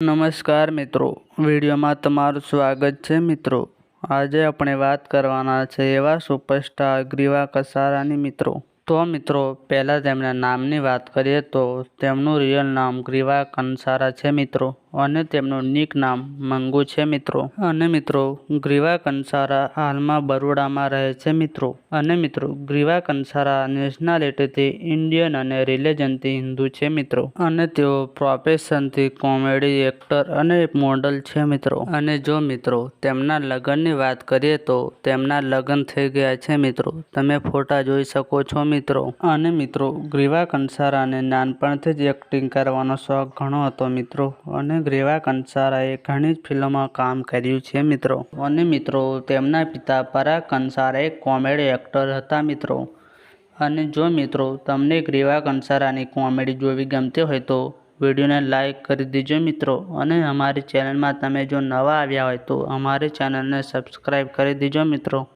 નમસ્કાર મિત્રો, વિડીયોમાં તમારું સ્વાગત છે મિત્રો। આજે આપણે વાત કરવાના છે એવા સુપરસ્ટાર ગ્રીવા કસારાની મિત્રો। તો મિત્રો પહેલાં તેમના નામની વાત કરીએ તો તેમનું રિયલ નામ ગ્રીવા કંસારા છે મિત્રો અને તેમનું નિક નામ મંગુ છે મિત્રો। અને મિત્રો ગ્રીવા કંસારા હાલમાં બરોડામાં રહે છે મિત્રો। અને મિત્રો ગ્રીવા કંસારા નેશનાલિટીથી ઇન્ડિયન અને રિલિજનથી હિન્દુ છે મિત્રો। અને તેઓ પ્રોફેશનથી કોમેડી એક્ટર અને મોડલ છે મિત્રો। અને જો મિત્રો તેમના લગ્નની વાત કરીએ તો તેમના લગ્ન થઈ ગયા છે મિત્રો, તમે ફોટા જોઈ શકો છો મિત્રો। અને મિત્રો ગ્રીવા કંસારાને નાનપણથી જ એક્ટિંગ કરવાનો શોખ ઘણો હતો મિત્રો અને ગ્રીવા કંસારાએ ઘણી જ ફિલ્મોમાં કામ કર્યું છે મિત્રો। અને મિત્રો તેમના પિતા પરાગ કંસારા એક કોમેડી એક્ટર હતા મિત્રો। અને જો મિત્રો તમને ગ્રીવા કંસારાની કોમેડી જોવી ગમતી હોય તો વિડીયોને લાઈક કરી દેજો મિત્રો। અને અમારી ચેનલમાં તમે જો નવા આવ્યા હોય તો અમારી ચેનલને સબસ્ક્રાઈબ કરી દેજો મિત્રો।